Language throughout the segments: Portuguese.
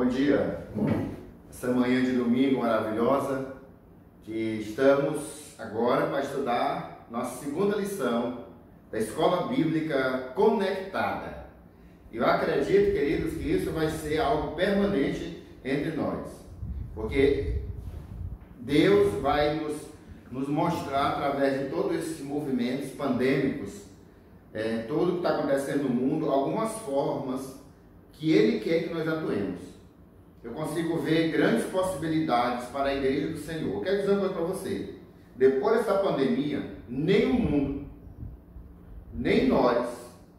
Bom dia, essa manhã de domingo maravilhosa, que estamos agora para estudar nossa segunda lição da Escola Bíblica Conectada. Eu acredito, queridos, que isso vai ser algo permanente entre nós, porque Deus vai nos mostrar através de todos esses movimentos pandêmicos, tudo que está acontecendo no mundo, algumas formas que Ele quer que nós atuemos. Eu consigo ver grandes possibilidades para a igreja do Senhor. Eu quero dizer uma coisa para você. Depois dessa pandemia, nem o mundo, nem nós,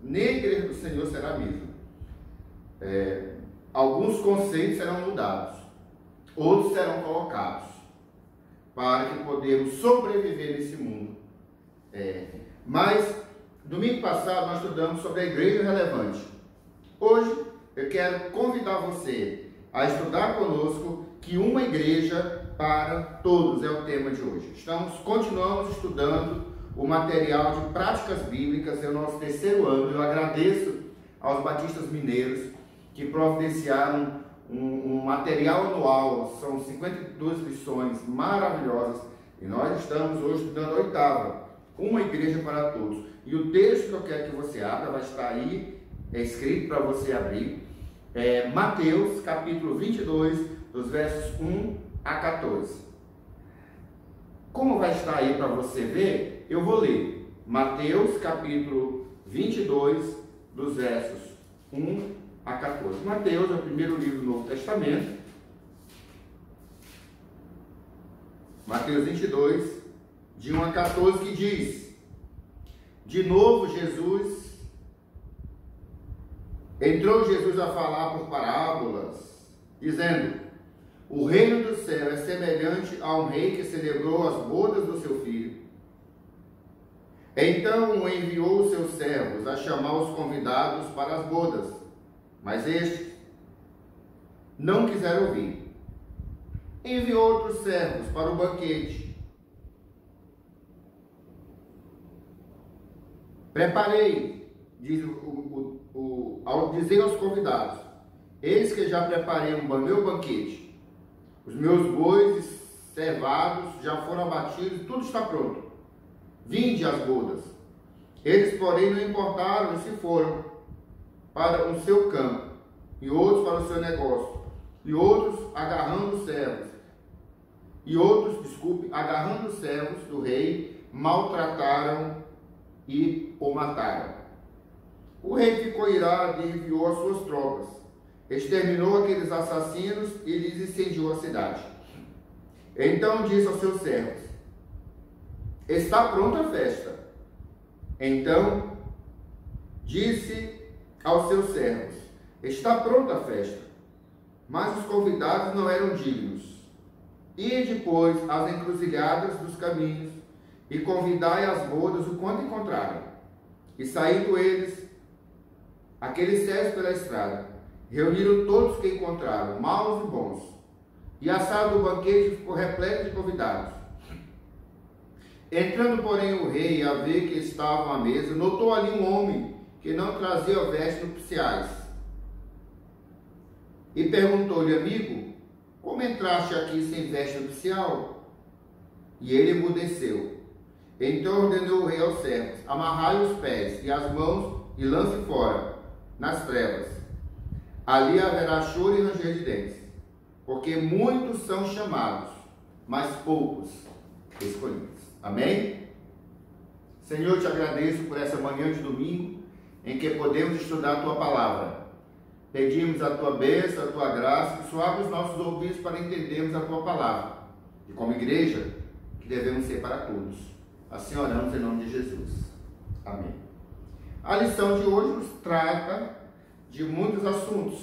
nem a igreja do Senhor será a mesma. Alguns conceitos serão mudados, outros serão colocados, para que podemos sobreviver nesse mundo. Mas, domingo passado, nós estudamos sobre a igreja relevante. Hoje, eu quero convidar você a estudar conosco que uma igreja para todos é o tema de hoje. Continuamos estudando o material de práticas bíblicas, é o nosso terceiro ano. Eu agradeço aos batistas mineiros que providenciaram um material anual, são 52 lições maravilhosas, e nós estamos hoje estudando a oitava, uma igreja para todos. E o texto que eu quero que você abra vai estar aí, escrito para você abrir. Mateus, capítulo 22, dos versos 1 a 14. Como vai estar aí para você ver, eu vou ler. Mateus, capítulo 22, dos versos 1 a 14. Mateus é o primeiro livro do Novo Testamento. Mateus 22, de 1 a 14, que diz: de novo entrou Jesus a falar por parábolas, dizendo: o reino do céu é semelhante a um rei que celebrou as bodas do seu filho. Então enviou os seus servos a chamar os convidados para as bodas, mas estes não quiseram vir. Enviou outros servos para o banquete. Preparei, diz ao dizer aos convidados: eis que já preparei o meu banquete, os meus bois cevados já foram abatidos, tudo está pronto, vinde às bodas. Eles, porém, não importaram e se foram para o seu campo, e outros para o seu negócio, e outros agarrando os servos do rei, maltrataram e o mataram. O rei ficou irado e enviou as suas tropas, exterminou aqueles assassinos e lhes incendiou a cidade. Então disse aos seus servos: está pronta a festa. Então disse aos seus servos: está pronta a festa, mas os convidados não eram dignos. Ide, pois, às encruzilhadas dos caminhos e convidai às bodas o quanto encontrarem. E saindo eles, aqueles servos pela estrada, reuniram todos que encontraram, maus e bons, e a sala do banquete ficou repleta de convidados. Entrando, porém, o rei a ver que estavam à mesa, notou ali um homem que não trazia vestes nupciais, e perguntou-lhe: amigo, como entraste aqui sem veste nupcial? E ele emudeceu. Então ordenou o rei aos servos: amarrai os pés e as mãos e lance fora nas trevas. Ali haverá choro e ranger de dentes, porque muitos são chamados, mas poucos escolhidos. Amém? Senhor, eu te agradeço por essa manhã de domingo, em que podemos estudar a tua palavra. Pedimos a tua bênção, a tua graça, que suave os nossos ouvidos para entendermos a tua palavra. E como igreja, que devemos ser para todos. Assim oramos em nome de Jesus. Amém. A lição de hoje nos trata de muitos assuntos.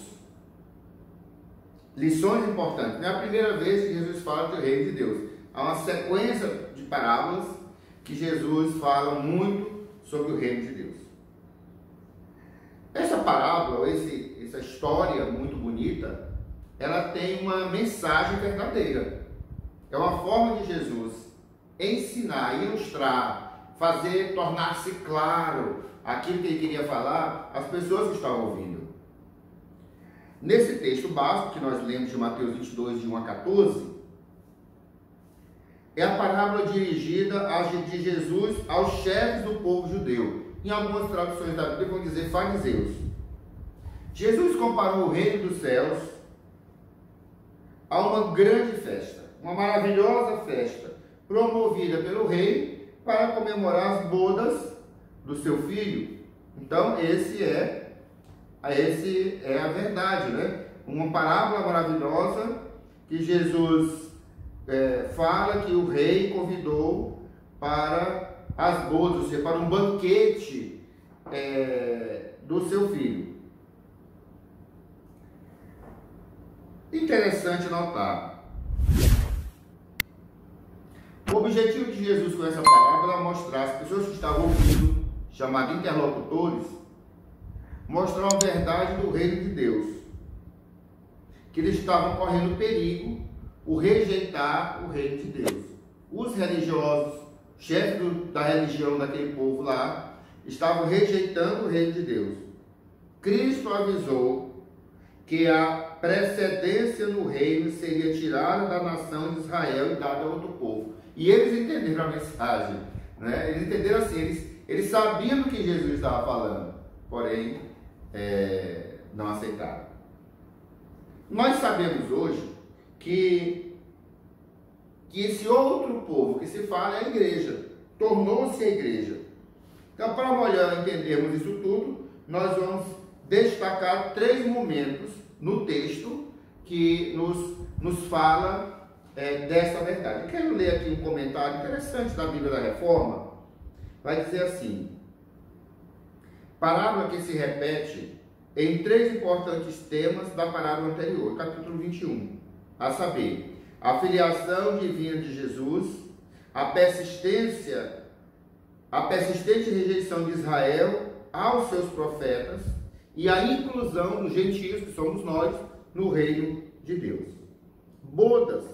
Lições importantes. Não é a primeira vez que Jesus fala do reino de Deus. Há uma sequência de parábolas que Jesus fala muito sobre o reino de Deus. Essa parábola, essa história muito bonita, ela tem uma mensagem verdadeira. É uma forma de Jesus ensinar, ilustrar, tornar-se claro aquilo que ele queria falar às pessoas que estavam ouvindo. nesse texto básico que nós lemos de Mateus 22, de 1 a 14, é a parábola dirigida de Jesus aos chefes do povo judeu. Em algumas traduções da Bíblia vão dizer fariseus. Jesus comparou o reino dos céus a uma grande festa, uma maravilhosa festa, promovida pelo rei para comemorar as bodas do seu filho. Então, esse é a verdade, né? Uma parábola maravilhosa que Jesus fala que o rei convidou para as bodas, ou seja, para um banquete do seu filho. Interessante notar. O objetivo de Jesus com essa parábola é mostrar às pessoas que estavam ouvindo, chamados interlocutores, mostrar a verdade do reino de Deus, que eles estavam correndo perigo por rejeitar o reino de Deus. Os religiosos, chefes da religião daquele povo lá, estavam rejeitando o reino de Deus. Cristo avisou que a precedência no reino seria tirada da nação de Israel e dada a outro povo. E eles entenderam a mensagem, né? Eles entenderam assim, eles sabiam do que Jesus estava falando, porém não aceitaram. Nós sabemos hoje que esse outro povo que se fala é a igreja, tornou-se a igreja. Então, para melhor entendermos isso tudo, nós vamos destacar 3 momentos no texto que nos fala dessa verdade. Eu quero ler aqui um comentário interessante da Bíblia da Reforma. Vai dizer assim: parábola que se repete em 3 importantes temas da parábola anterior, capítulo 21, a saber, a filiação divina de Jesus, a persistente rejeição de Israel aos seus profetas e a inclusão dos gentios, que somos nós, no reino de Deus. Bodas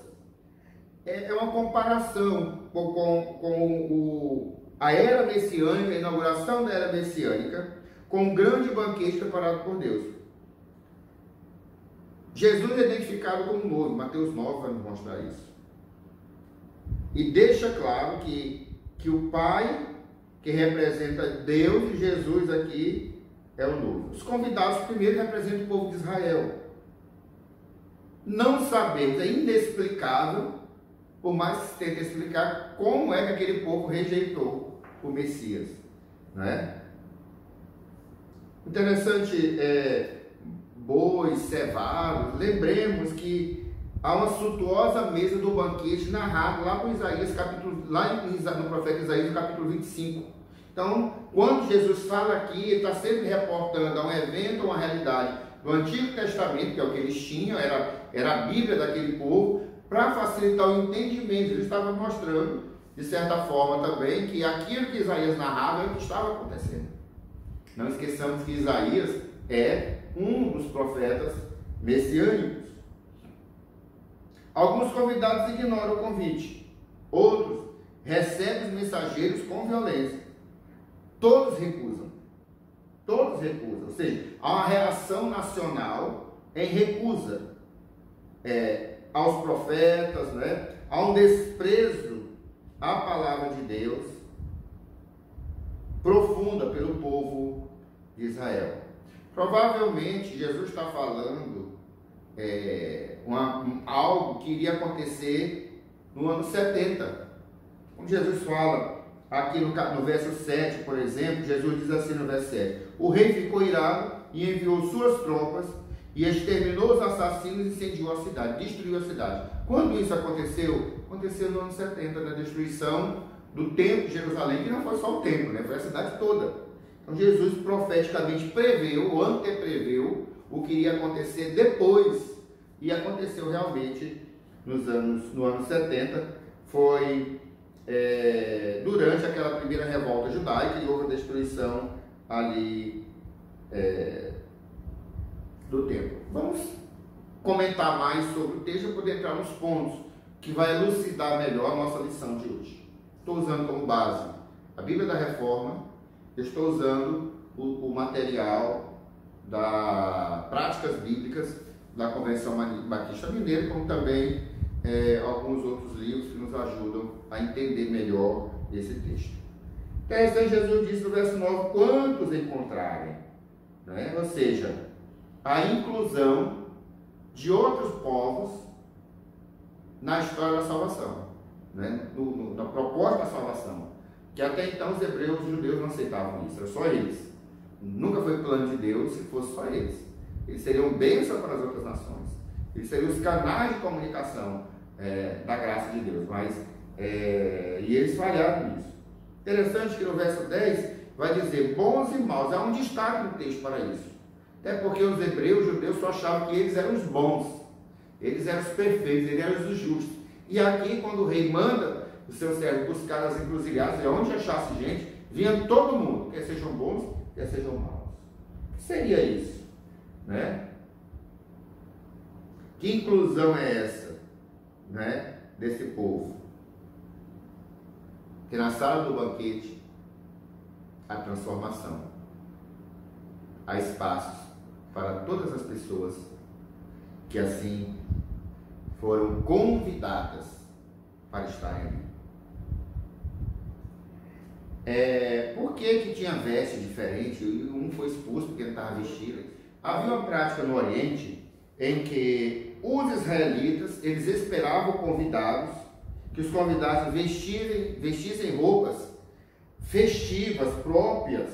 é uma comparação com a era messiânica, a inauguração da era messiânica, com um grande banquete preparado por Deus. Jesus é identificado como noivo, Mateus 9 vai nos mostrar isso. E deixa claro que o Pai, que representa Deus, e Jesus aqui é o noivo. Os convidados primeiro representam o povo de Israel. Não sabemos, é inexplicável, por mais que se tente explicar, como é que aquele povo rejeitou o Messias, né? Interessante, bois, cevados. Lembremos que há uma suntuosa mesa do banquete narrado lá no Isaías, no profeta Isaías, no capítulo 25. Então, quando Jesus fala aqui, ele está sempre reportando a um evento, a uma realidade do Antigo Testamento, que é o que eles tinham, era a Bíblia daquele povo, para facilitar o entendimento. Ele estava mostrando, de certa forma também, que aquilo que Isaías narrava é o que estava acontecendo. Não esqueçamos que Isaías é um dos profetas messiânicos. Alguns convidados ignoram o convite, outros recebem os mensageiros com violência. Todos recusam. Ou seja, há uma reação nacional em recusa aos profetas, né? Há um desprezo à palavra de Deus profunda pelo povo de Israel. Provavelmente Jesus está falando algo que iria acontecer no ano 70. Quando Jesus fala aqui no verso 7, por exemplo, Jesus diz assim no verso 7: o rei ficou irado e enviou suas tropas e exterminou os assassinos e incendiou a cidade, destruiu a cidade. Quando isso aconteceu? Aconteceu no ano 70, na destruição do templo de Jerusalém, que não foi só o templo, né? Foi a cidade toda. Então Jesus profeticamente preveu, ou antepreveu, o que iria acontecer depois, e aconteceu realmente no ano 70, foi durante aquela primeira revolta judaica, e houve a destruição ali do templo. Vamos comentar mais sobre o texto para poder entrar nos pontos que vai elucidar melhor a nossa lição de hoje. Estou usando como base a Bíblia da Reforma, estou usando o material da Práticas Bíblicas da Convenção Batista Mineira, como também alguns outros livros que nos ajudam a entender melhor esse texto. Interessante, Jesus diz no verso 9, quantos encontrarem, né? Ou seja, a inclusão de outros povos na história da salvação, né? Na proposta da salvação, que até então os hebreus e os judeus não aceitavam isso, era só eles. Nunca foi plano de Deus se fosse só eles. Eles seriam bênção para as outras nações, eles seriam os canais de comunicação da graça de Deus, mas e eles falharam nisso. Interessante que no verso 10 vai dizer bons e maus, há um destaque no texto para isso, até porque os hebreus e os judeus só achavam que eles eram os bons, eles eram os perfeitos, eles eram os justos. E aqui, quando o rei manda os seus servos buscar as encruzilhadas, e onde achasse gente, vinha todo mundo, quer sejam bons, quer sejam maus. O que seria isso, né? Que inclusão é essa, né, desse povo? Que na sala do banquete há transformação, há espaços para todas as pessoas que assim foram convidadas para estarem ali. Por que tinha veste diferente? Um foi expulso porque não estava vestido. Havia uma prática no Oriente em que os israelitas, eles esperavam convidados, que os convidados vestissem roupas festivas, próprias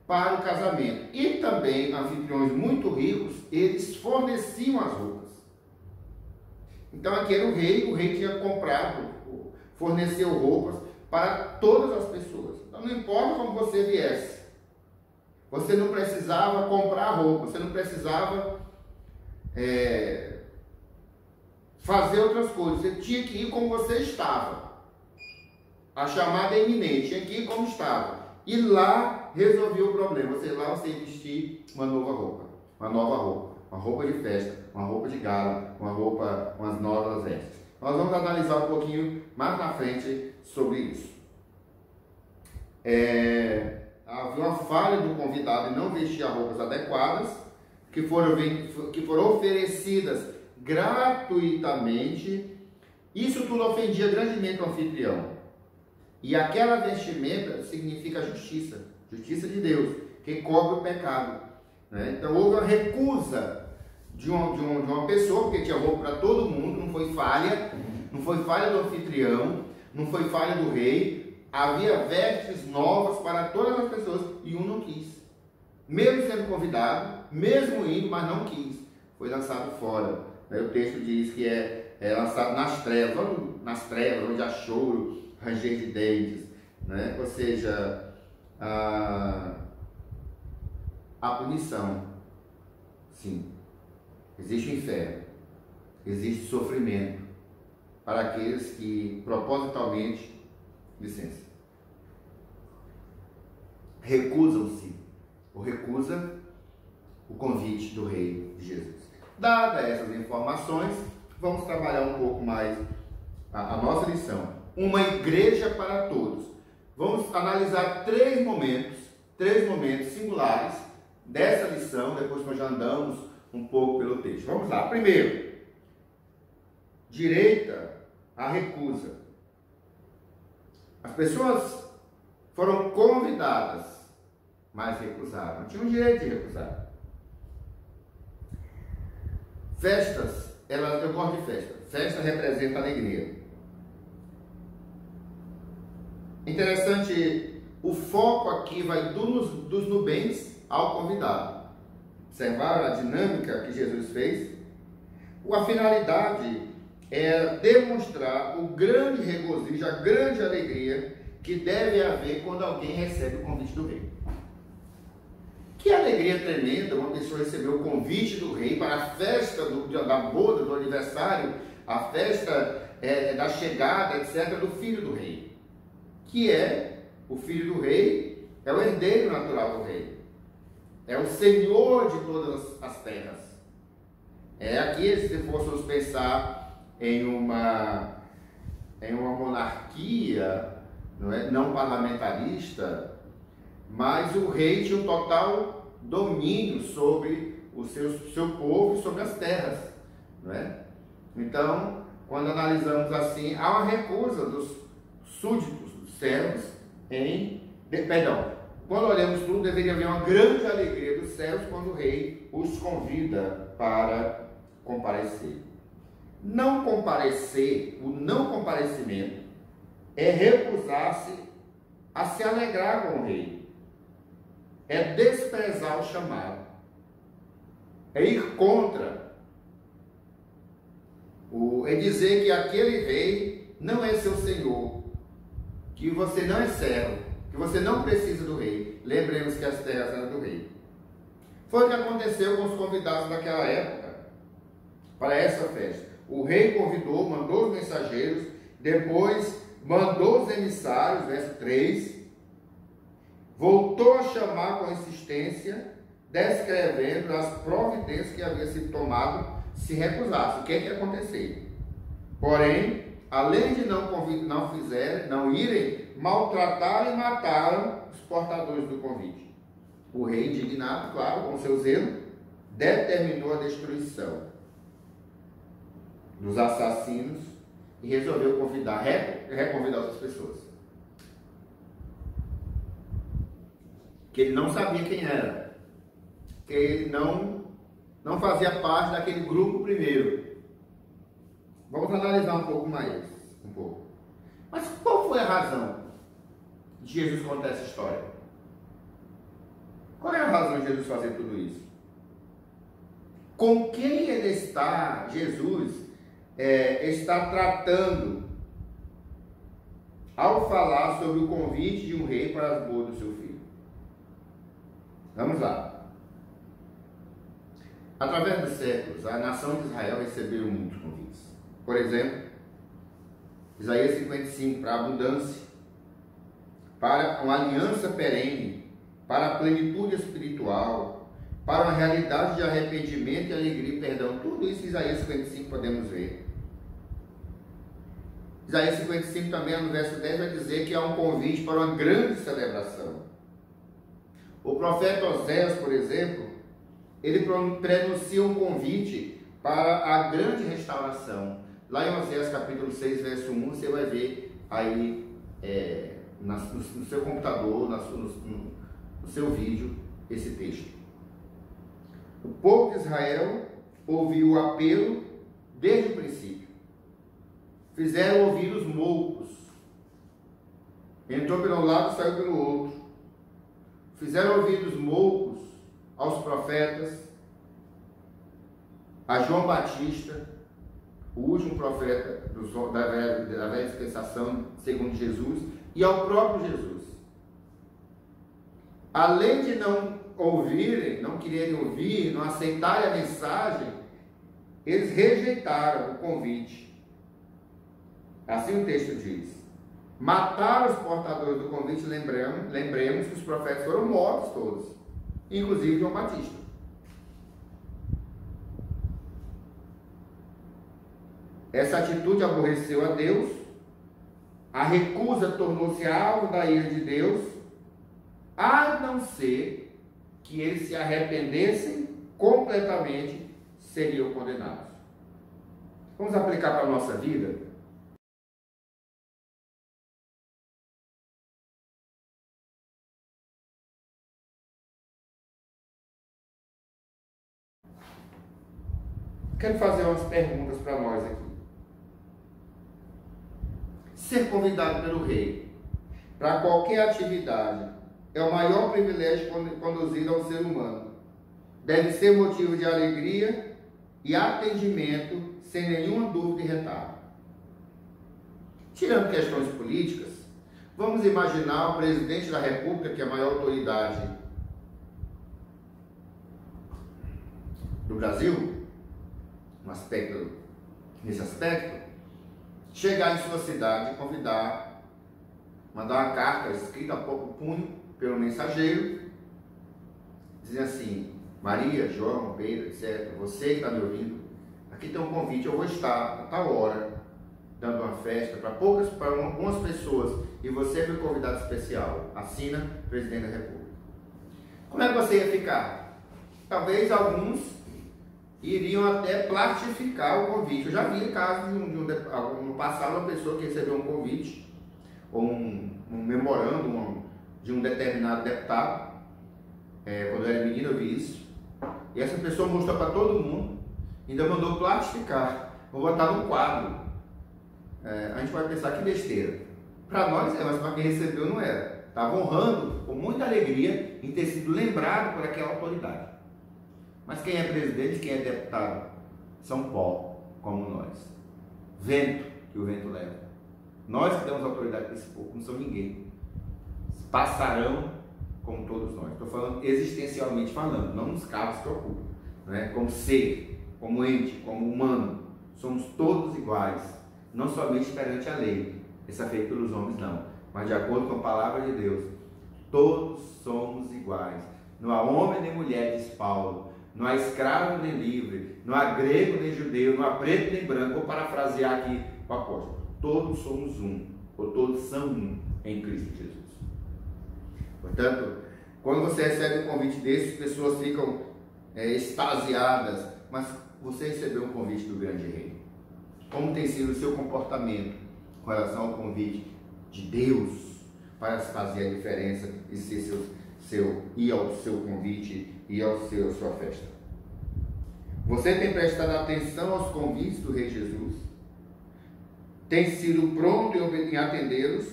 para o casamento. E também, anfitriões muito ricos, eles forneciam as roupas. Então aqui era o rei tinha comprado, forneceu roupas para todas as pessoas. Então não importa como você viesse, você não precisava comprar roupa, você não precisava fazer outras coisas, você tinha que ir como você estava. A chamada é iminente, tinha que ir como estava. E lá resolvia o problema. Você ia vestir uma nova roupa, uma roupa de festa, uma roupa de gala, umas novas vestes. Nós vamos analisar um pouquinho mais na frente sobre isso. Havia uma falha do convidado em não vestir roupas adequadas, que foram oferecidas gratuitamente. Isso tudo ofendia grandemente o anfitrião. E aquela vestimenta significa justiça de Deus, que cobre o pecado, né? Então houve uma recusa de uma pessoa, porque tinha roupa para todo mundo, não foi falha do anfitrião, não foi falha do rei, havia vestes novas para todas as pessoas e um não quis. Mesmo sendo convidado, mesmo indo, mas não quis, foi lançado fora. O texto diz que é lançado nas trevas, onde há choro, ranger de dentes, né? Ou seja, a punição, sim, existe o inferno, existe sofrimento para aqueles que propositalmente, recusam-se ou recusa o convite do Rei Jesus. Dadas essas informações, vamos trabalhar um pouco mais a nossa lição. Uma igreja para todos. Vamos analisar três momentos singulares dessa lição, depois que nós já andamos um pouco pelo texto. Vamos lá. Primeiro, direita à recusa. As pessoas foram convidadas, mas recusaram. Não tinham direito de recusar. Festas, eu gosto de festa. Festa representa alegria. Interessante, o foco aqui vai dos nubens ao convidado. Observaram a dinâmica que Jesus fez? A finalidade é demonstrar o grande regozijo, a grande alegria que deve haver quando alguém recebe o convite do rei. Que alegria tremenda uma pessoa receber o convite do rei para a festa da boda, do aniversário, a festa da chegada, etc., do filho do rei. Que é o filho do rei, é o herdeiro natural do rei, é o senhor de todas as terras. Aqui, se fôssemos pensar em uma monarquia, não parlamentarista, mas o rei tinha um total domínio sobre o seu povo e sobre as terras, não é? Então, quando analisamos assim, há uma recusa dos súditos, dos servos, quando olhamos tudo, deveria haver uma grande alegria dos servos quando o rei os convida para comparecer. Não comparecer, o não comparecimento, é recusar-se a se alegrar com o rei. É desprezar o chamado. É ir contra. É dizer que aquele rei não é seu senhor. Que você não é servo. Que você não precisa do rei. Lembremos que as terras eram do rei. Foi o que aconteceu com os convidados daquela época para essa festa. O rei convidou, mandou os mensageiros, depois mandou os emissários, verso 3, voltou a chamar com insistência, descrevendo as providências que havia sido tomado se recusasse. O que é que ia acontecer? Porém, além de não irem, maltrataram e mataram os portadores do convite. O rei, indignado, claro, com seu zelo, determinou a destruição dos assassinos e resolveu reconvidar outras pessoas. Que ele não sabia quem era. Que ele não fazia parte daquele grupo primeiro. Vamos analisar um pouco mais. Mas qual foi a razão de Jesus contar essa história? Qual é a razão de Jesus fazer tudo isso? Com quem Jesus está tratando ao falar sobre o convite de um rei para as bodas do seu filho? Vamos lá. Através dos séculos, a nação de Israel recebeu muitos convites. Por exemplo, Isaías 55, para a abundância, para uma aliança perene, para a plenitude espiritual, para uma realidade de arrependimento e alegria e perdão. Tudo isso em Isaías 55 podemos ver. Isaías 55 também, no verso 10, vai dizer que há um convite para uma grande celebração. O profeta Oséias, por exemplo, ele prenuncia um convite para a grande restauração. Lá em Oséias capítulo 6, verso 1, você vai ver aí no seu computador, no seu vídeo, esse texto. O povo de Israel ouviu o apelo desde o princípio. Fizeram ouvir os moucos. Entrou pelo lado e saiu pelo outro. Fizeram ouvir os moucos aos profetas, a João Batista, o último profeta da velha dispensação, segundo Jesus, e ao próprio Jesus. Além de não ouvirem, não quererem ouvir, não aceitarem a mensagem, eles rejeitaram o convite. Assim o texto diz. Mataram os portadores do convite, lembremos que os profetas foram mortos todos, inclusive João Batista. Essa atitude aborreceu a Deus, a recusa tornou-se alvo da ira de Deus, a não ser que eles se arrependessem completamente, seriam condenados. Vamos aplicar para a nossa vida? Quero fazer umas perguntas para nós aqui. Ser convidado pelo rei para qualquer atividade é o maior privilégio conduzido ao ser humano. Deve ser motivo de alegria e atendimento sem nenhuma dúvida e retardo. Tirando questões políticas, vamos imaginar o presidente da República, que é a maior autoridade do Brasil, nesse aspecto, chegar em sua cidade e convidar, mandar uma carta escrita a pouco punho pelo mensageiro, dizendo assim: Maria, João, Pedro, etc., você que está me ouvindo, aqui tem um convite, eu vou estar a tal hora dando uma festa para algumas pessoas e você é meu convidado especial. Assina, presidente da República. Como é que você ia ficar? talvez alguns iriam até plastificar o convite. Eu já vi casos no passado, uma pessoa que recebeu um convite, ou um memorando de um determinado deputado, quando eu era menino eu vi isso, e essa pessoa mostrou para todo mundo, ainda mandou plastificar, vou botar num quadro. A gente pode pensar que besteira, para nós mas para quem recebeu não era. Estava honrando com muita alegria em ter sido lembrado por aquela autoridade. Mas quem é presidente, quem é deputado, são pó, como nós. Vento que o vento leva. Nós que temos autoridade para esse povo, não são ninguém. Passarão como todos nós. Estou falando existencialmente falando, não nos cargos que ocupam. Né? Como ser, como ente, como humano. Somos todos iguais. Não somente perante a lei. Essa é feita pelos homens, não. Mas de acordo com a palavra de Deus, todos somos iguais. Não há homem nem mulher, diz Paulo. Não há escravo nem livre. Não há grego nem judeu. Não há preto nem branco. Vou parafrasear aqui o apóstolo. Todos somos um. Ou todos são um em Cristo Jesus. Portanto, quando você recebe um convite desses, pessoas ficam extasiadas. Mas você recebeu um convite do grande rei. Como tem sido o seu comportamento com relação ao convite de Deus para fazer a diferença e ser ir ao seu convite e à sua festa? Você tem prestado atenção aos convites do Rei Jesus? Tem sido pronto em atendê-los?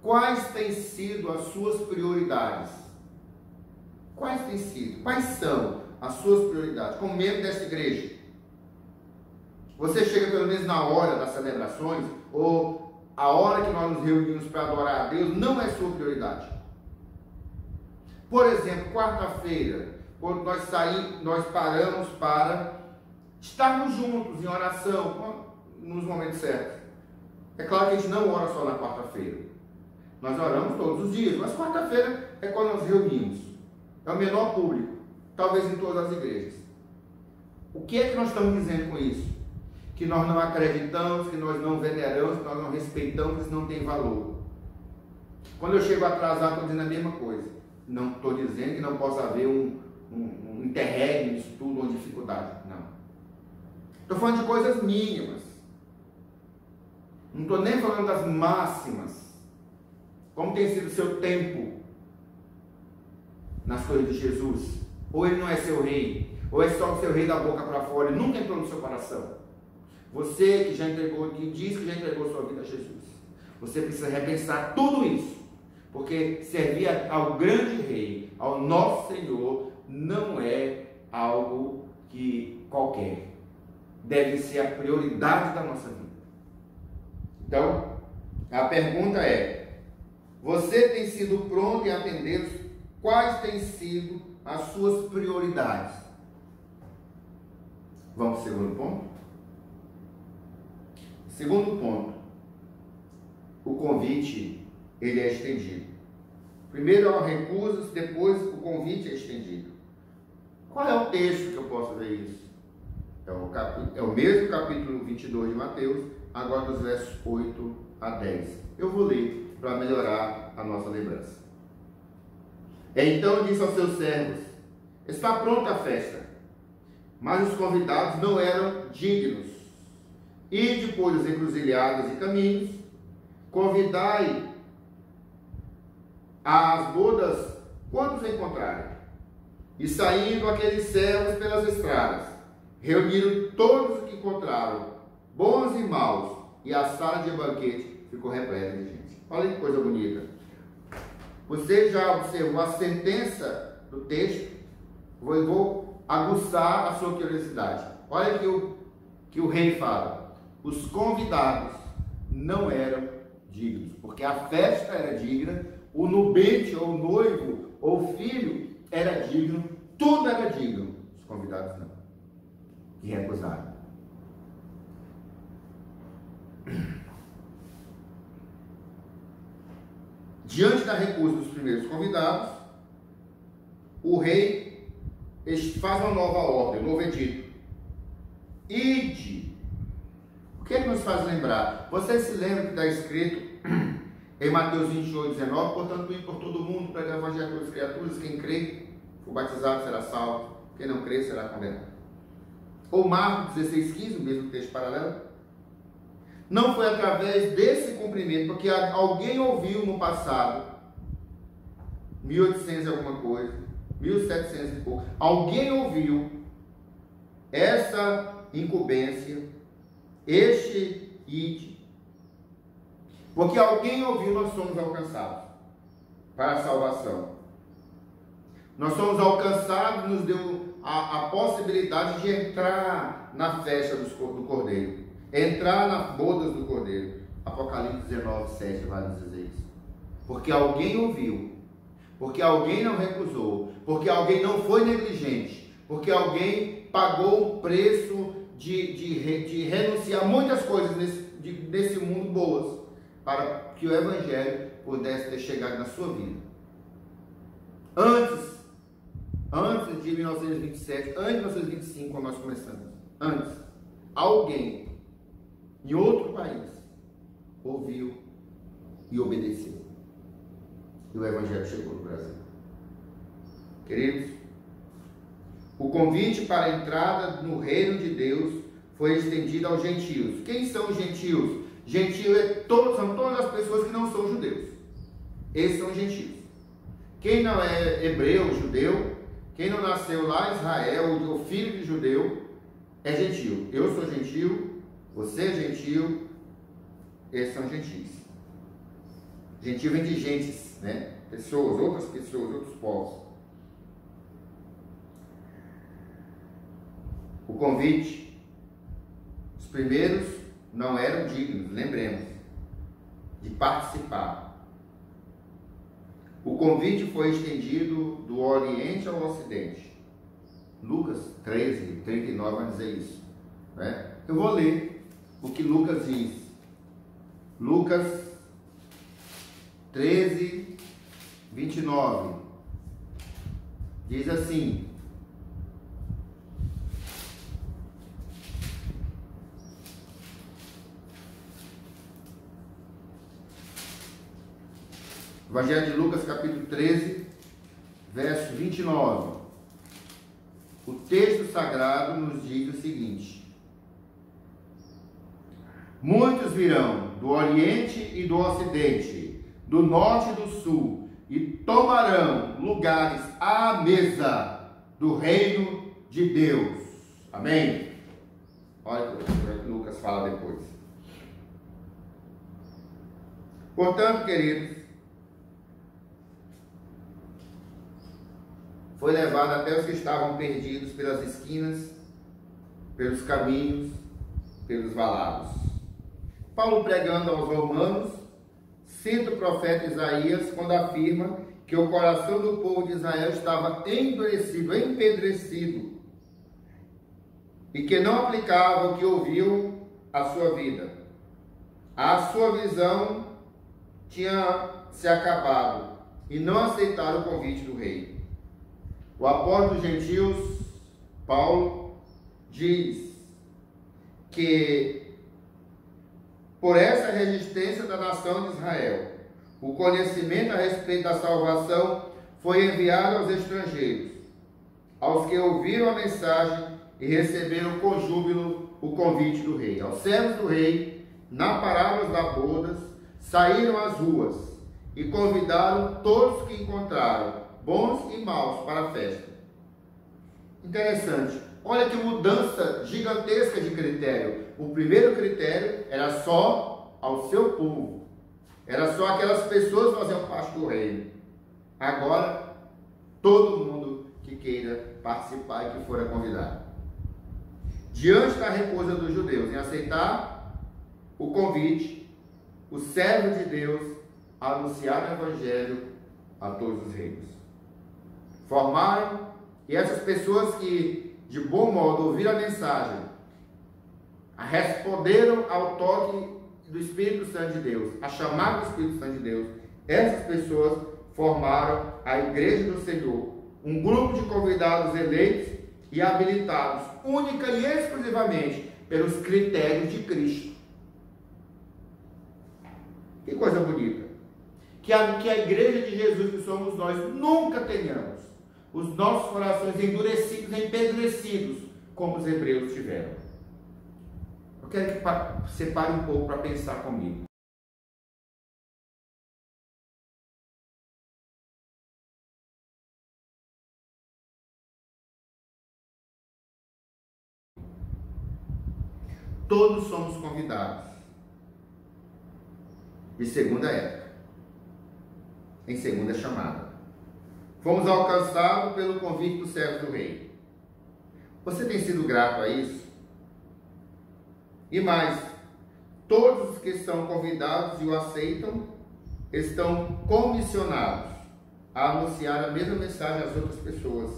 Quais têm sido as suas prioridades? Quais têm sido? Quais são as suas prioridades como membro desta igreja? Você chega pelo menos na hora das celebrações, ou a hora que nós nos reunimos para adorar a Deus não é sua prioridade? Por exemplo, quarta-feira, quando nós paramos para estarmos juntos em oração, nos momentos certos. É claro que a gente não ora só na quarta-feira. Nós oramos todos os dias, mas quarta-feira é quando nós reunimos. É o menor público, talvez em todas as igrejas. O que é que nós estamos dizendo com isso? Que nós não acreditamos, que nós não veneramos, que nós não respeitamos, que isso não tem valor. Quando eu chego atrasado, estou dizendo a mesma coisa. Não estou dizendo que não possa haver um interregno nisso tudo, uma dificuldade. Não. Estou falando de coisas mínimas. Não estou nem falando das máximas. Como tem sido o seu tempo nas coisas de Jesus? Ou ele não é seu rei? Ou é só o seu rei da boca para fora e nunca entrou no seu coração? Você que já entregou, que diz que já entregou sua vida a Jesus, você precisa repensar tudo isso, porque servir ao grande rei, ao nosso Senhor, não é algo que qualquer, deve ser a prioridade da nossa vida. Então, a pergunta é: você tem sido pronto em atendê-los? Quais têm sido as suas prioridades? Vamos para o segundo ponto? Segundo ponto, o convite, ele é estendido. Primeiro há recusas, depois o convite é estendido. Qual é o texto que eu posso ver isso? É o mesmo capítulo 22 de Mateus, agora dos versos 8 a 10. Eu vou ler para melhorar a nossa lembrança. Então disse aos seus servos: está pronta a festa, mas os convidados não eram dignos. Ide por os encruzilhadas e caminhos, convidai às bodas quantos encontrarem. E saindo aqueles servos pelas estradas, reuniram todos os que encontraram, bons e maus, e a sala de banquete ficou repleta de gente. Olha que coisa bonita. Você já observou a sentença do texto? Vou aguçar a sua curiosidade. Olha que o rei fala: os convidados não eram dignos, porque a festa era digna, o nubente, ou o noivo, ou o filho era digno, tudo era digno. Os convidados não, que recusaram. Diante da recusa dos primeiros convidados, o rei faz uma nova ordem, um novo edito: ide. O que é que nos faz lembrar? Você se lembra que está escrito em Mateus 28, 19: portanto, ir por todo mundo, pregar o evangelho a todas as criaturas, quem crê o batizado será salvo, quem não crer será condenado. Ou Marcos 16:15, o mesmo texto paralelo. Não foi através desse cumprimento, porque alguém ouviu no passado, 1800 e alguma coisa, 1700 e pouco, alguém ouviu essa incumbência, este id, porque alguém ouviu, nós somos alcançados para a salvação. Nós somos alcançados, nos deu a possibilidade de entrar na festa do Cordeiro, entrar nas bodas do Cordeiro. Apocalipse 19:7 vai nos dizer isso. Porque alguém ouviu, porque alguém não recusou, porque alguém não foi negligente, porque alguém pagou o preço de renunciar a muitas coisas nesse mundo boas, para que o Evangelho pudesse ter chegado na sua vida. Antes de 1927, antes de 1925, quando nós começamos, antes, alguém em outro país ouviu e obedeceu. E o Evangelho chegou no Brasil. Queridos, o convite para a entrada no reino de Deus foi estendido aos gentios. Quem são os gentios? Gentio são todas as pessoas que não são judeus. Esses são gentios. Quem não é hebreu, judeu, quem não nasceu lá em Israel, o filho de judeu, é gentio. Eu sou gentio, você é gentio, esses são gentios. Gentio vem de gentes, né? Pessoas, outros povos. O convite, os primeiros não eram dignos, lembremos, de participar. O convite foi estendido do Oriente ao Ocidente. Lucas 13:39 vai dizer isso, né? Eu vou ler o que Lucas diz. Lucas 13:29 diz assim: Evangelho de Lucas, capítulo 13, verso 29. O texto sagrado nos diz o seguinte: muitos virão do Oriente e do Ocidente, do Norte e do Sul, e tomarão lugares à mesa do reino de Deus. Amém? Olha o que Lucas fala depois. Portanto, queridos, foi levado até os que estavam perdidos pelas esquinas, pelos caminhos, pelos valados. Paulo, pregando aos romanos, cita o profeta Isaías quando afirma que o coração do povo de Israel estava endurecido, empedrecido, e que não aplicava o que ouviu à sua vida. A sua visão tinha se acabado e não aceitaram o convite do rei. O apóstolo dos gentios, Paulo, diz que por essa resistência da nação de Israel, o conhecimento a respeito da salvação foi enviado aos estrangeiros, aos que ouviram a mensagem e receberam com júbilo o convite do rei. Aos servos do rei, na parábola das bodas, saíram às ruas e convidaram todos que encontraram, bons e maus, para a festa. Interessante. Olha que mudança gigantesca de critério. O primeiro critério era só ao seu povo. Era só aquelas pessoas que faziam parte do reino. Agora, todo mundo que queira participar e que for convidado. Diante da recusa dos judeus em aceitar o convite, os servos de Deus anunciaram o evangelho a todos os reinos. Formaram, e essas pessoas que de bom modo ouviram a mensagem, responderam ao toque do Espírito Santo de Deus, a chamada do Espírito Santo de Deus, essas pessoas formaram a Igreja do Senhor, um grupo de convidados eleitos e habilitados, única e exclusivamente pelos critérios de Cristo. Que coisa bonita! Que a Igreja de Jesus que somos nós nunca tenhamos os nossos corações endurecidos, empedrecidos, como os hebreus tiveram. Eu quero que você pare um pouco para pensar comigo. Todos somos convidados de segunda época, em segunda chamada. Fomos alcançados pelo convite do servo do rei. Você tem sido grato a isso? E mais, todos os que são convidados e o aceitam estão comissionados a anunciar a mesma mensagem às outras pessoas.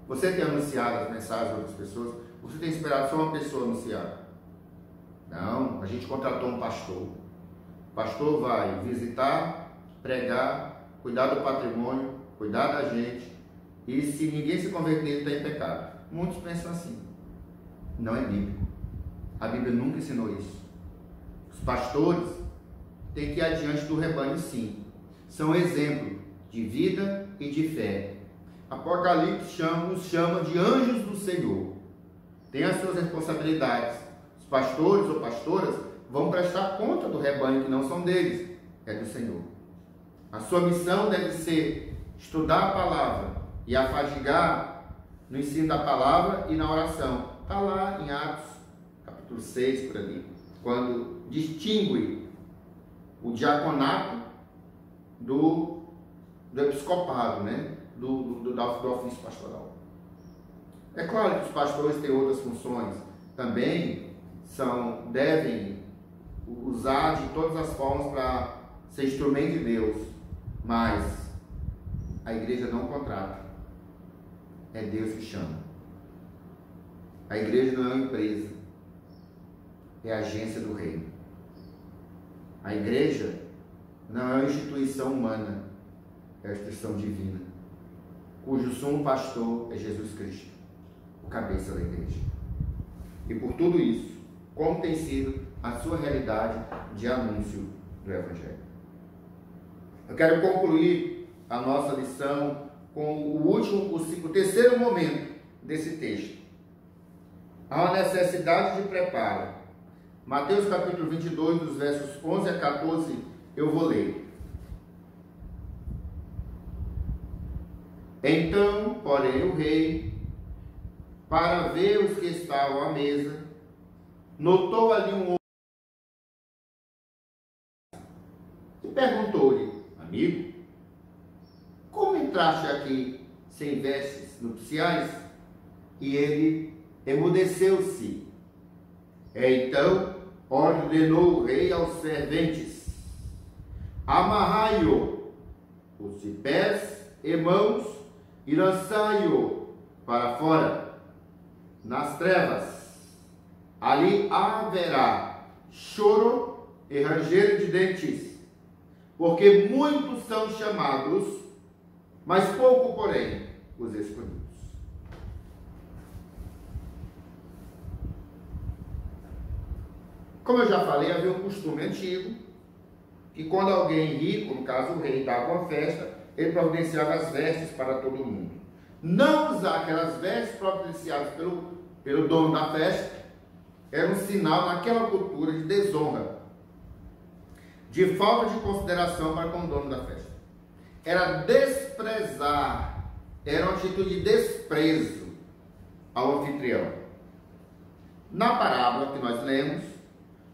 Você tem anunciado as mensagens às outras pessoas? Você tem esperado só uma pessoa anunciar? Não, a gente contratou um pastor. O pastor vai visitar, pregar, cuidar do patrimônio, cuidar da gente. E se ninguém se converter, ele está em pecado. Muitos pensam assim. Não é bíblico. A Bíblia nunca ensinou isso. Os pastores têm que ir adiante do rebanho, sim. São exemplo de vida e de fé. Apocalipse nos chama de anjos do Senhor. Tem as suas responsabilidades. Os pastores ou pastoras vão prestar conta do rebanho que não são deles, é do Senhor. A sua missão deve ser estudar a palavra e afadigar no ensino da palavra e na oração. Está lá em Atos, capítulo 6, por ali, quando distingue o diaconato do episcopado, né? do ofício pastoral. É claro que os pastores têm outras funções, também devem usar de todas as formas para ser instrumento de Deus, mas a igreja não contrata, é Deus que chama. A igreja não é uma empresa, é a agência do reino. A igreja não é uma instituição humana, é a instituição divina, cujo sumo pastor é Jesus Cristo, o cabeça da igreja. E por tudo isso, como tem sido a sua realidade de anúncio do Evangelho? Eu quero concluir a nossa lição com o terceiro momento desse texto. Há uma necessidade de preparo. Mateus capítulo 22, dos versos 11 a 14, eu vou ler. Então, porém, o rei, para ver os que estavam à mesa, notou ali um homem e perguntou-lhe: amigo, como entraste aqui sem vestes nupciais? E ele emudeceu-se. Então ordenou o rei aos serventes: amarrai-o os pés e mãos e lançai-o para fora, nas trevas. Ali haverá choro e ranger de dentes, porque muitos são chamados, mas pouco, porém, os escolhidos. Como eu já falei, havia um costume antigo, que quando alguém rico, no caso o rei, dava uma festa, ele providenciava as vestes para todo mundo. Não usar aquelas vestes providenciadas pelo dono da festa era um sinal naquela cultura de desonra, de falta de consideração para com o dono da festa. Era desprezar, era uma atitude de desprezo ao anfitrião. Na parábola que nós lemos,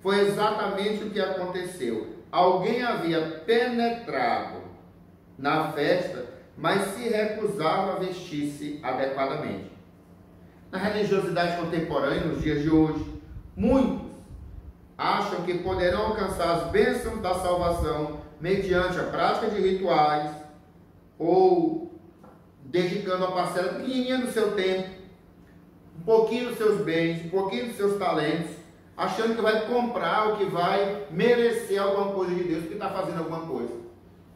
foi exatamente o que aconteceu. Alguém havia penetrado na festa, mas se recusava a vestir-se adequadamente. Na religiosidade contemporânea, nos dias de hoje, muitos acham que poderão alcançar as bênçãos da salvação mediante a prática de rituais ou dedicando a parcela pequenininha do seu tempo, um pouquinho dos seus bens, um pouquinho dos seus talentos, achando que vai comprar ou que vai merecer alguma coisa de Deus, porque está fazendo alguma coisa.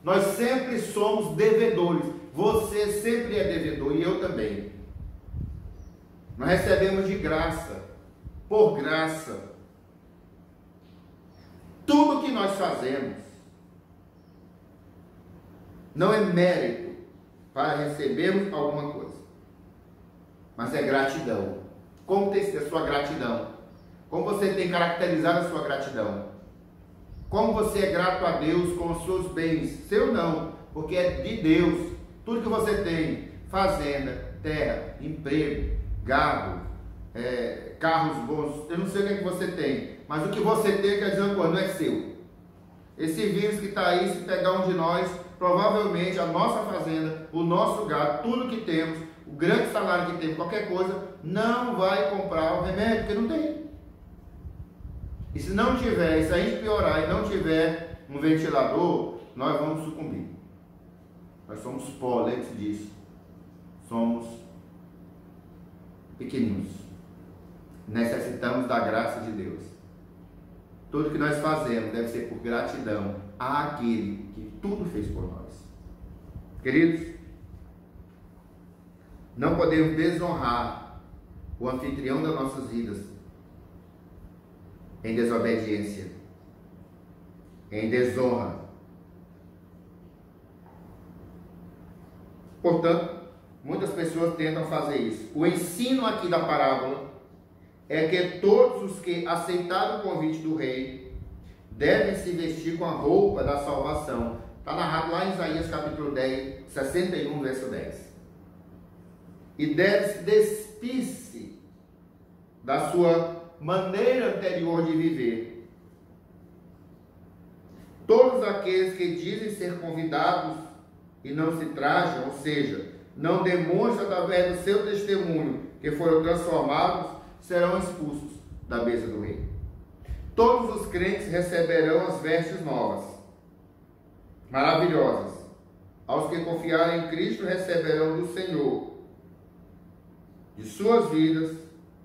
Nós sempre somos devedores. Você sempre é devedor e eu também. Nós recebemos de graça, por graça. Tudo que nós fazemos não é mérito, para recebermos alguma coisa. Mas é gratidão. Como tem sido a sua gratidão? Como você tem caracterizado a sua gratidão? Como você é grato a Deus com os seus bens? Seu não, porque é de Deus. Tudo que você tem, fazenda, terra, emprego, gado, carros bons, eu não sei o que é que você tem, mas o que você tem, quer dizer uma coisa, não é seu. Esse vírus que está aí, se pegar um de nós, provavelmente a nossa fazenda, o nosso gado, tudo que temos, o grande salário que temos, qualquer coisa, não vai comprar o remédio, porque não tem. E se não tiver, e se a gente piorar e não tiver um ventilador, nós vamos sucumbir. Nós somos pó, lembre-se disso. Somos pequeninos. Necessitamos da graça de Deus. Tudo que nós fazemos deve ser por gratidão àquele que tudo fez por nós. Queridos, não podemos desonrar o anfitrião das nossas vidas em desobediência, em desonra. Portanto, muitas pessoas tentam fazer isso. O ensino aqui da parábola é que todos os que aceitaram o convite do rei devem se vestir com a roupa da salvação. Está narrado lá em Isaías capítulo 10, 61, verso 10. E deve despir-se da sua maneira anterior de viver. Todos aqueles que dizem ser convidados e não se trajam, ou seja, não demonstram através do seu testemunho que foram transformados, serão expulsos da mesa do rei. Todos os crentes receberão as vestes novas, maravilhosas. Aos que confiarem em Cristo receberão do Senhor, de suas vidas,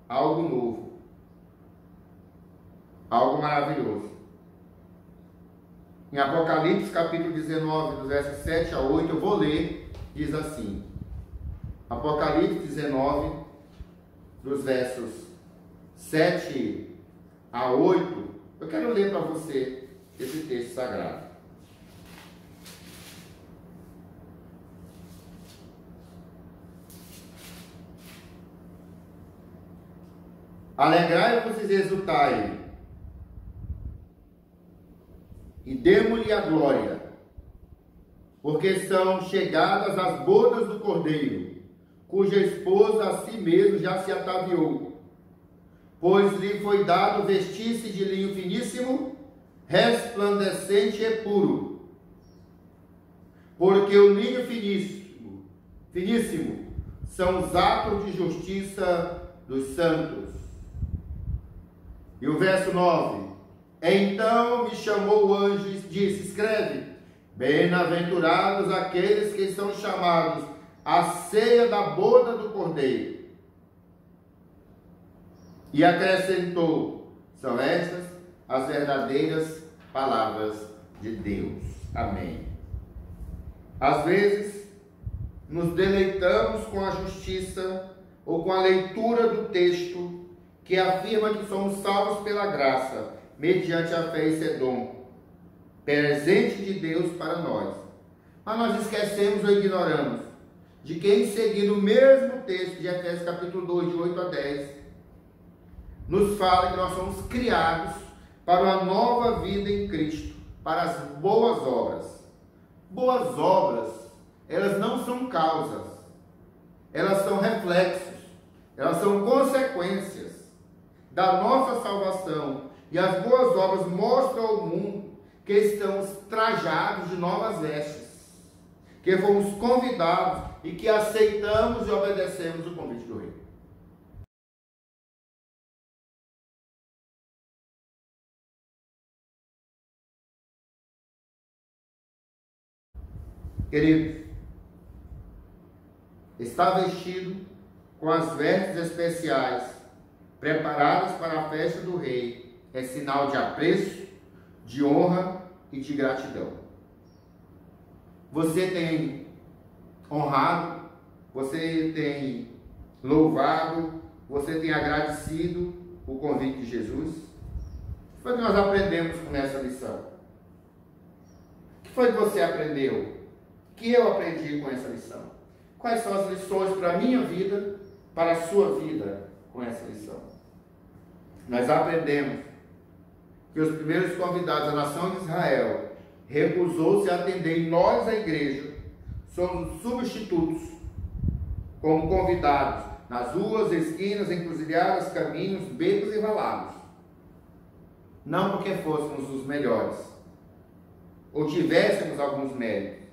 algo novo, algo maravilhoso. Em Apocalipse capítulo 19, do verso 7 a 8, eu vou ler, diz assim. Apocalipse 19, dos versos 7 a 8, eu quero ler para você esse texto sagrado. Alegrai-vos e exultai, e demo-lhe a glória, porque são chegadas as bodas do Cordeiro, cuja esposa a si mesmo já se ataviou, pois lhe foi dado vestir-se de linho finíssimo, resplandecente e puro, porque o linho finíssimo são os atos de justiça dos santos. E o verso 9: então me chamou o anjo e disse: escreve, bem-aventurados aqueles que são chamados à ceia da boda do Cordeiro. E acrescentou: são estas as verdadeiras palavras de Deus. Amém. Às vezes, nos deleitamos com a justiça ou com a leitura do texto que afirma que somos salvos pela graça, mediante a fé, e esse dom, presente de Deus para nós. Mas nós esquecemos ou ignoramos de que, em seguida, o mesmo texto de Efésios capítulo 2, de 8 a 10, nos fala que nós somos criados para uma nova vida em Cristo, para as boas obras. Boas obras, elas não são causas, elas são reflexos, elas são consequências da nossa salvação. E as boas obras mostram ao mundo que estamos trajados de novas vestes, que fomos convidados e que aceitamos e obedecemos o convite do rei. Queridos, está vestido com as vestes especiais preparadas para a festa do rei é sinal de apreço, de honra e de gratidão. Você tem honrado, você tem louvado, você tem agradecido o convite de Jesus? O que foi que nós aprendemos com essa lição? O que foi que você aprendeu? O que eu aprendi com essa lição? Quais são as lições para a minha vida, para a sua vida com essa lição? Nós aprendemos que os primeiros convidados da nação de Israel recusou-se a atender, e nós, a igreja, somos substitutos, como convidados, nas ruas, esquinas, encruzilhadas, caminhos, becos e valados. Não porque fôssemos os melhores, ou tivéssemos alguns méritos,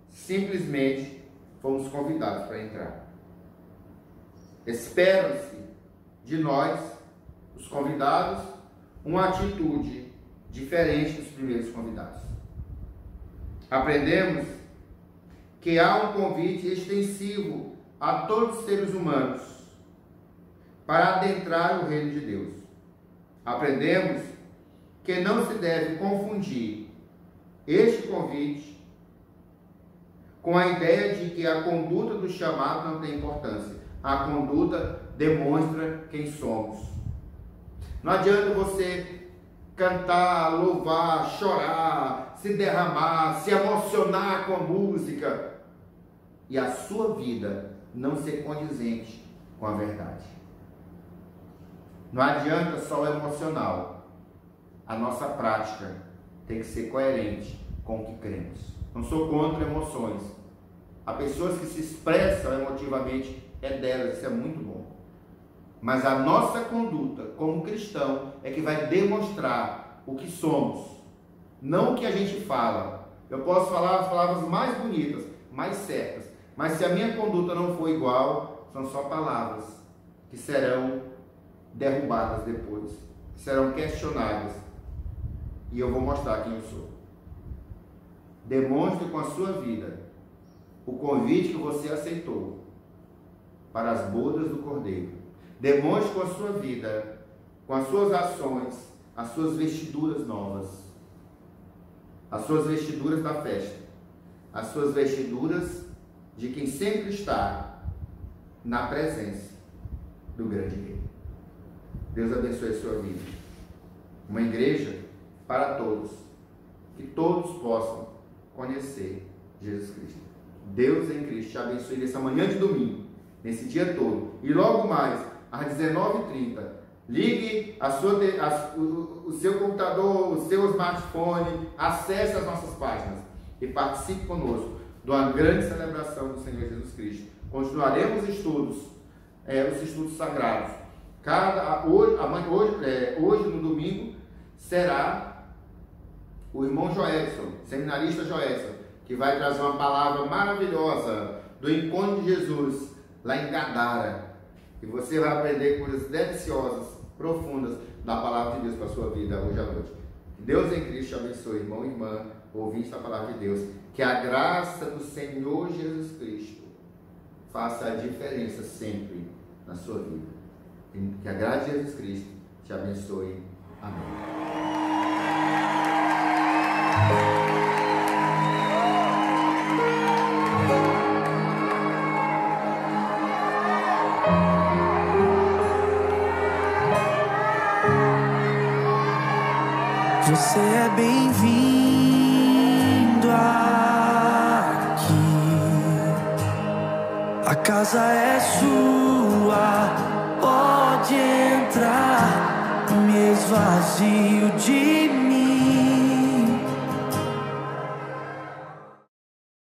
simplesmente fomos convidados para entrar. Espera-se de nós, os convidados, uma atitude diferente dos primeiros convidados. Aprendemos que há um convite extensivo a todos os seres humanos para adentrar o reino de Deus. Aprendemos que não se deve confundir este convite com a ideia de que a conduta do chamado não tem importância. A conduta demonstra quem somos. Não adianta você cantar, louvar, chorar, se derramar, se emocionar com a música e a sua vida não ser condizente com a verdade. Não adianta só o emocional. A nossa prática tem que ser coerente com o que cremos. Não sou contra emoções. Há pessoas que se expressam emotivamente, é delas, isso é muito bom. Mas a nossa conduta como cristão é que vai demonstrar o que somos, não o que a gente fala. Eu posso falar as palavras mais bonitas, mais certas, mas se a minha conduta não for igual, são só palavras que serão derrubadas depois, que serão questionadas, e eu vou mostrar quem eu sou. Demonstre com a sua vida o convite que você aceitou para as bodas do Cordeiro. Demonstre com a sua vida, com as suas ações, as suas vestiduras novas, as suas vestiduras da festa, as suas vestiduras de quem sempre está na presença do grande Rei. Deus abençoe a sua vida. Uma igreja para todos, que todos possam conhecer Jesus Cristo. Deus em Cristo te abençoe nessa manhã de domingo, nesse dia todo, e logo mais às 19h30, ligue o seu computador, o seu smartphone, acesse as nossas páginas e participe conosco de uma grande celebração do Senhor Jesus Cristo. Continuaremos os estudos sagrados. Hoje no domingo, será o irmão Joelson, seminarista Joelson, que vai trazer uma palavra maravilhosa do encontro de Jesus lá em Gadara. E você vai aprender coisas deliciosas, profundas da palavra de Deus para a sua vida hoje à noite. Que Deus em Cristo te abençoe, irmão e irmã, ouvinte da palavra de Deus. Que a graça do Senhor Jesus Cristo faça a diferença sempre na sua vida. Que a graça de Jesus Cristo te abençoe. Amém. Você é bem-vindo aqui. A casa é sua, pode entrar. Me esvazio de